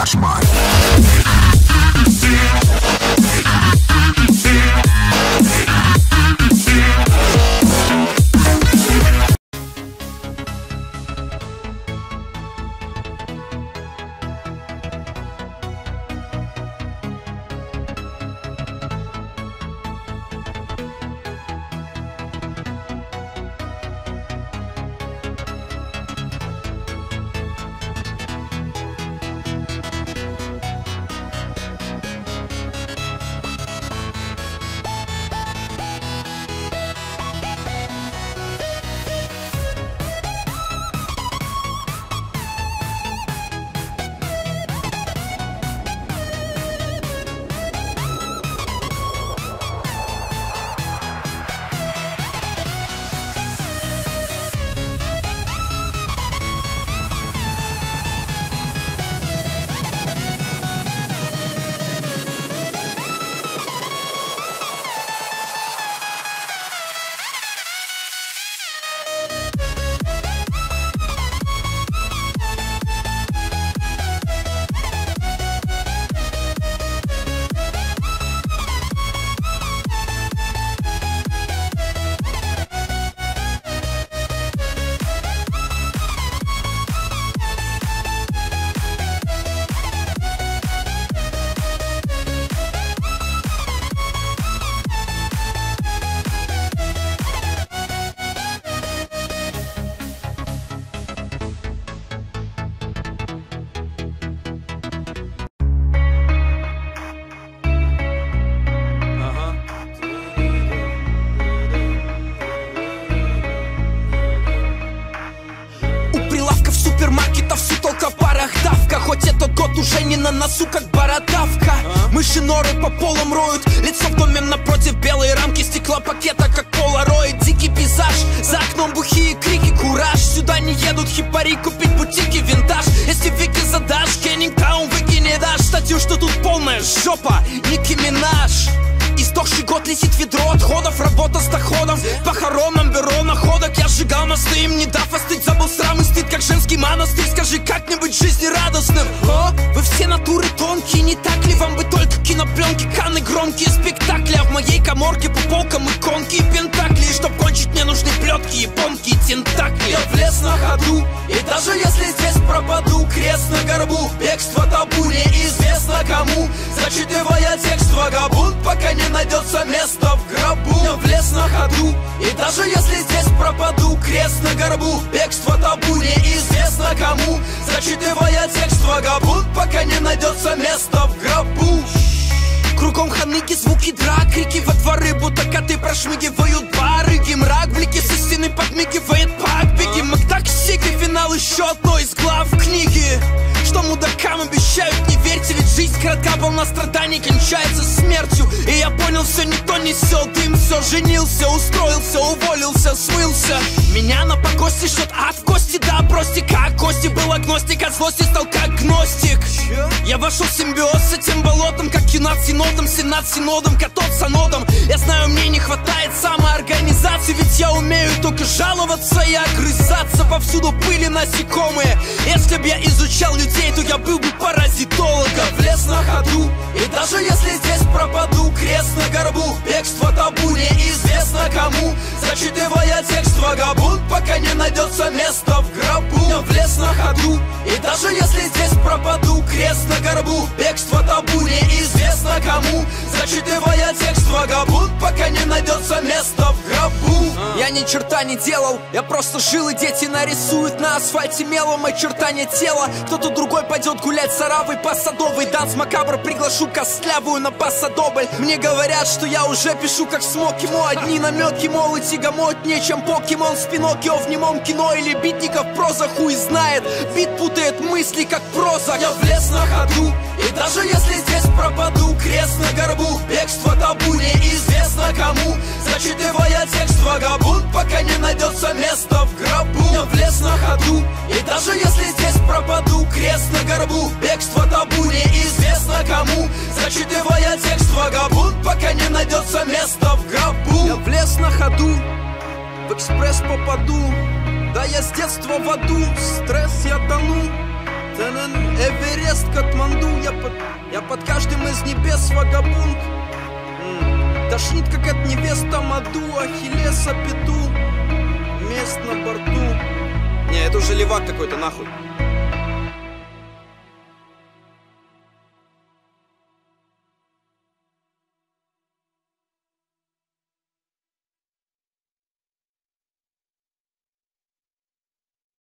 Cashman. Хоть этот год уже не на носу, как бородавка. Мыши норы по полам роют, лицо в доме напротив, белые рамки стекла пакета, как полароид. Дикий пейзаж, за окном бухие крики, кураж. Сюда не едут хипари купить бутики, винтаж. Если вики задашь, Кеннингтаун выкини дашь статью, что тут полная жопа, Ники Минаж. Издохший год летит ведро отходов, работа с доходом. В похоронном бюро находок я сжигал мосты, им не дав остыть. Забыл срам и стыд, как женский монастырь. Скажи, как мне быть жизнерадостным? О, вы все натуры тонкие, не так ли вам бы только кинопленки, каны, громкие спектакли? А в моей каморке по полкам иконки и пентакли. И чтоб кончить, мне нужны плетки, японки и тентакли. Я влез на ходу, и даже если здесь пропаду, крест на горбу, бегство табу, неизвестно кому. Зачитывая текст вагабунд, пока не найдется место в гробу. Я влез на ходу, и даже если здесь пропаду, крест на горбу, бегство табу, неизвестно кому. Зачитывая текст вагабунд, пока не найдется место в гробу. Кругом ханыги, звуки драк, крики во дворы, будто коты прошмыгивают барыги. Мрак, блики со стены подмигивает пак. Беги, Макдак-сики, финал еще одной из глав книги. Что мудакам обещают, не верьте, ведь жизнь коротка, полна страданий, кончается смертью. И я понял, все никто не сел, дым, все женился, устроился, уволился, смылся. Меня на покосте ждет ад в кости, да, прости, как кости. Был агностик, от злости стал как гностик. Я вошел в симбиоз с этим болотом, как юнат синодом, сенат синодом, катот с анодом. Я знаю, мне не хватает самоорганизации, ведь я умею только жаловаться и огрызаться. Повсюду пыли насекомые. Если б я изучал людей, то я был бы паразитологом. Влез на ходу, и даже если здесь пропаду, крест на горбу, бегство табу, неизвестно кому. Зачитывая текст вагабунд, пока не найдется место в гробу. Я влез на ходу, и даже если здесь пропаду, крест на горбу, бегство табу, неизвестно кому. Зачитывая текст вагабунд, пока не найдется место в гробу. Я ни черта не делал, я просто жил, и дети нарисуют на асфальте мелом очертания тела. Кто-то другой пойдет гулять с оравой по Садовой. Данс макабр, приглашу костлявую на пасадобль. Мне говорят, что я уже пишу как смоки. Мо одни намеки, мол, и тягомотнее, чем покемон с Пиноккио в немом кино. Или битников проза хуй знает, бит путает мысли как проза. Я влез на ходу, и даже если здесь пропаду, крест на горбу, бегство табу, неизвестно кому. Зачитывая текст вагабунд, пока не найдется место в гробу. Я влез на ходу, и даже если здесь пропаду, крест на горбу, бегство табу, неизвестно кому. Зачитывая текст вагабунд, пока не найдется место в гробу. Я влез на ходу, в экспресс попаду. Да я с детства в аду, стресс я тону. Эверест, Катманду, я под каждым из небес вагабунд. Тошнит, как от невеста Маду, Ахиллеса пету, мест на борту. Не, это уже левак какой-то, нахуй.